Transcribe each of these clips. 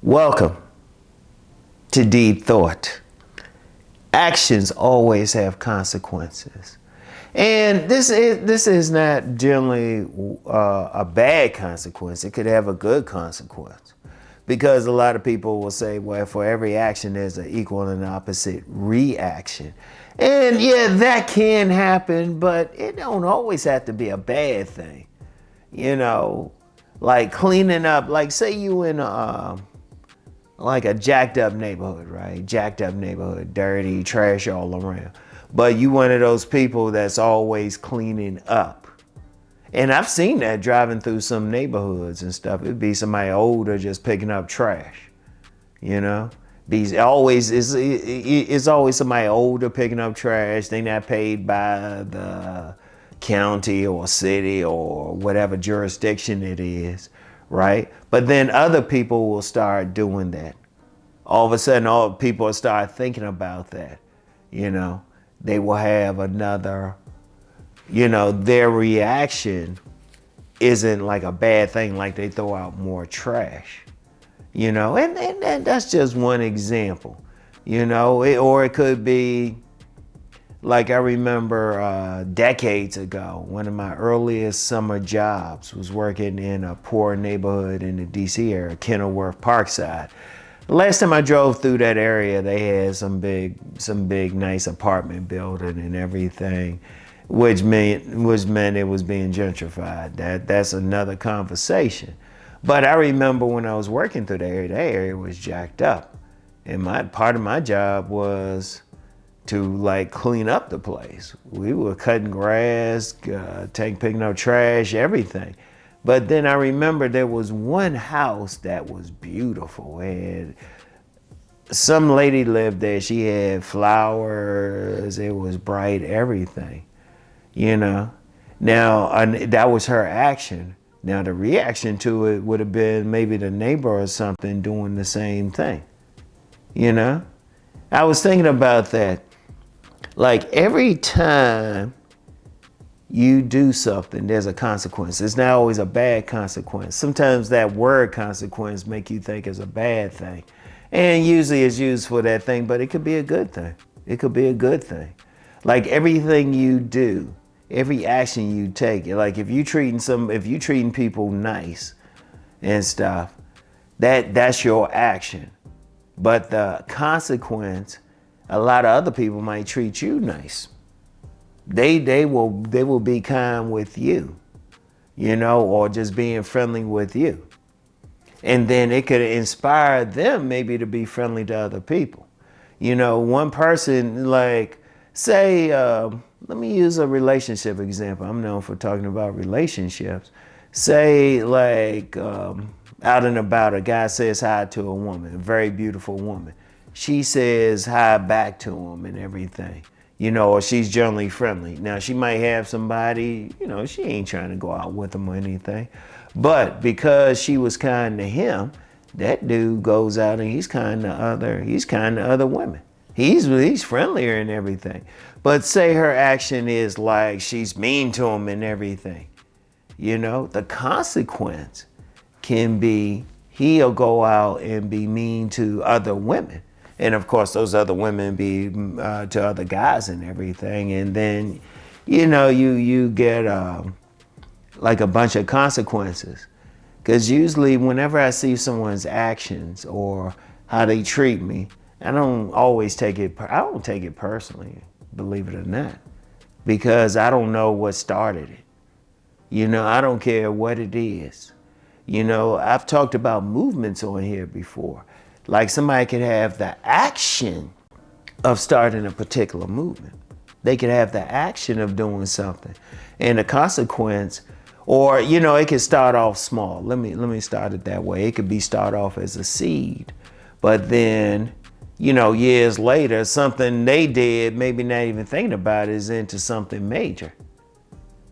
Welcome to Deep Thought. Actions always have consequences. And this is not generally a bad consequence. It could have a good consequence. Because a lot of people will say, well, for every action, there's an equal and opposite reaction. And yeah, that can happen, but it don't always have to be a bad thing. You know, like cleaning up, like say you in like a jacked up neighborhood, right? Jacked up neighborhood, dirty, trash all around. But you one of those people that's always cleaning up. And I've seen that driving through some neighborhoods and stuff. It'd be somebody older just picking up trash, you know? It's always somebody older picking up trash. They not paid by the county or city or whatever jurisdiction it is, right? But then other people will start doing that. All of a sudden, all people will start thinking about that, you know? They will have another, you know, their reaction isn't like a bad thing, like they throw out more trash, you know? And that's just one example, you know? Or it could be, like I remember decades ago, one of my earliest summer jobs was working in a poor neighborhood in the DC area, Kenilworth Parkside. The last time I drove through that area, they had some big nice apartment building and everything, which meant it was being gentrified. That's another conversation. But I remember when I was working through that area was jacked up. And part of my job was to like clean up the place. We were cutting grass, picking up trash, everything. But then I remember there was one house that was beautiful, and some lady lived there. She had flowers, it was bright, everything, you know. Now, that was her action. Now, the reaction to it would have been maybe the neighbor or something doing the same thing, you know. I was thinking about that. Like every time you do something, there's a consequence. It's not always a bad consequence. Sometimes that word consequence make you think it's a bad thing. And usually it's used for that thing, but it could be a good thing. It could be a good thing. Like everything you do, every action you take, like if you treating people nice and stuff, that's your action. But the consequence, a lot of other people might treat you nice. They will be kind with you, you know, or just being friendly with you. And then it could inspire them maybe to be friendly to other people. You know, one person, like, say, let me use a relationship example. I'm known for talking about relationships. Say, like, out and about, a guy says hi to a woman, a very beautiful woman. She says hi back to him and everything. You know, or she's generally friendly. Now, she might have somebody, you know, she ain't trying to go out with them or anything. But because she was kind to him, that dude goes out and he's kind to other women. He's friendlier and everything. But say her action is like she's mean to him and everything. You know, the consequence can be he'll go out and be mean to other women. And of course, those other women be to other guys and everything. And then, you know, you get like a bunch of consequences. Because usually whenever I see someone's actions or how they treat me, I don't take it personally, believe it or not. Because I don't know what started it. You know, I don't care what it is. You know, I've talked about movements on here before. Like somebody could have the action of starting a particular movement. They could have the action of doing something. And the consequence, or, you know, it could start off small. Let me start it that way. It could start off as a seed. But then, you know, years later, something they did, maybe not even thinking about it, is into something major.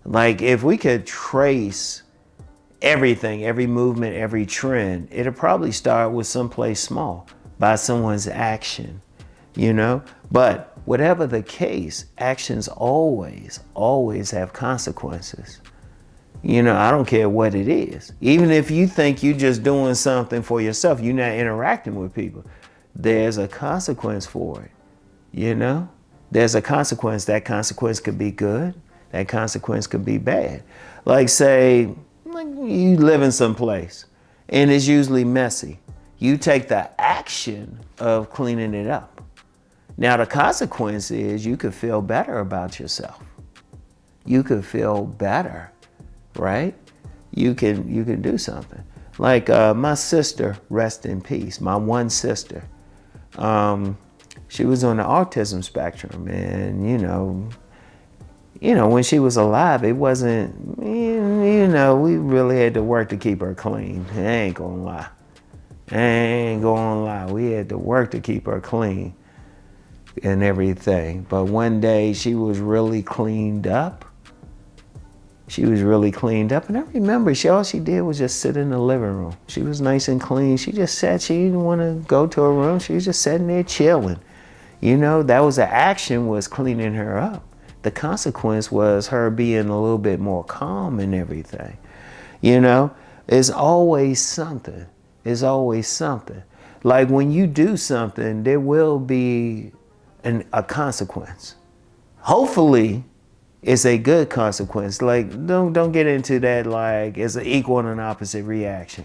Like if we could trace everything, every movement, every trend, it'll probably start with someplace small by someone's action, you know? But whatever the case, actions always have consequences. I don't care what it is. Even if you think you're just doing something for yourself, you're not interacting with people, there's a consequence for it. There's a consequence. That consequence could be good. That consequence could be bad. Like say, you live in some place and it's usually messy. You take the action of cleaning it up. Now the consequence is you could feel better about yourself. You could feel better, right? You can do something. Like my sister, rest in peace, my one sister. She was on the autism spectrum, and when she was alive, it wasn't, we really had to work to keep her clean. I ain't gonna lie. We had to work to keep her clean and everything. But one day she was really cleaned up. And I remember all she did was just sit in the living room. She was nice and clean. She just sat, she didn't want to go to her room. She was just sitting there chilling. That was the action, was cleaning her up. The consequence was her being a little bit more calm and everything. It's always something. It's always something. Like when you do something, there will be a consequence. Hopefully, it's a good consequence. Like don't get into that like it's an equal and an opposite reaction,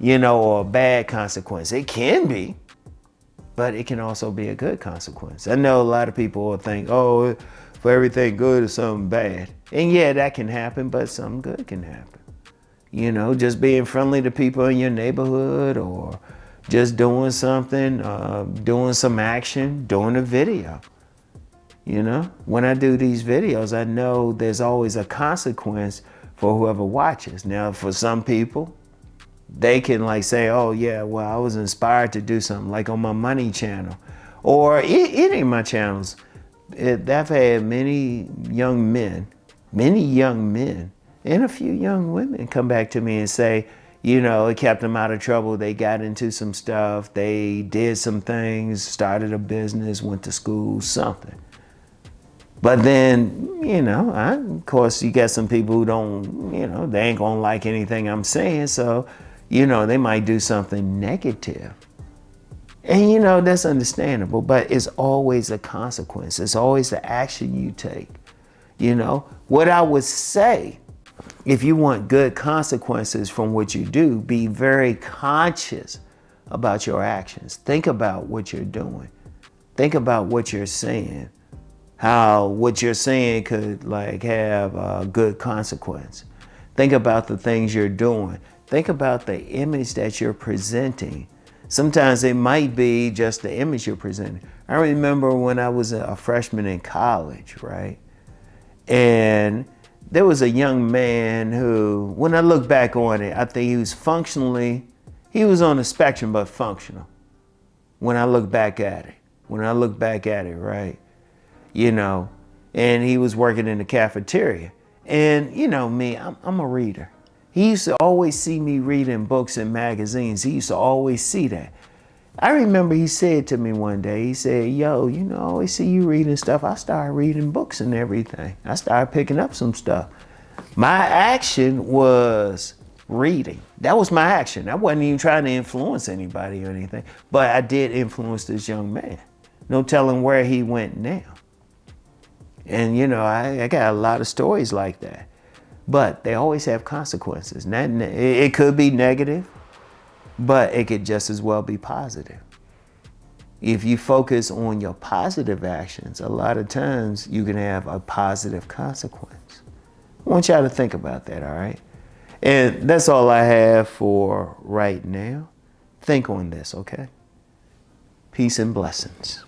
or a bad consequence. It can be, but it can also be a good consequence. I know a lot of people will think, oh, for everything good is something bad. And yeah, that can happen, but something good can happen. Just being friendly to people in your neighborhood, or just doing something, doing some action, doing a video. When I do these videos, I know there's always a consequence for whoever watches. Now, for some people, they can like say, oh yeah, well, I was inspired to do something, like on my money channel or any of my channels. I've had many young men and a few young women come back to me and say, it kept them out of trouble. They got into some stuff. They did some things, started a business, went to school, something. But then, of course, you got some people who don't, they ain't gonna like anything I'm saying. So, they might do something negative. And, that's understandable, but it's always a consequence. It's always the action you take. What I would say, if you want good consequences from what you do, be very conscious about your actions. Think about what you're doing. Think about what you're saying. How what you're saying could like have a good consequence. Think about the things you're doing. Think about the image that you're presenting. Sometimes it might be just the image you're presenting. I remember when I was a freshman in college, right? And there was a young man who, when I look back on it, I think he was on the spectrum, but functional. When I look back at it, right? And he was working in the cafeteria. And me, I'm a reader. He used to always see me reading books and magazines. He used to always see that. I remember he said to me one day, he said, yo, I always see you reading stuff. I started reading books and everything. I started picking up some stuff. My action was reading. That was my action. I wasn't even trying to influence anybody or anything, but I did influence this young man. No telling where he went now. And I got a lot of stories like that, but they always have consequences. It could be negative, but it could just as well be positive. If you focus on your positive actions, a lot of times you can have a positive consequence. I want y'all to think about that, all right? And that's all I have for right now. Think on this, okay? Peace and blessings.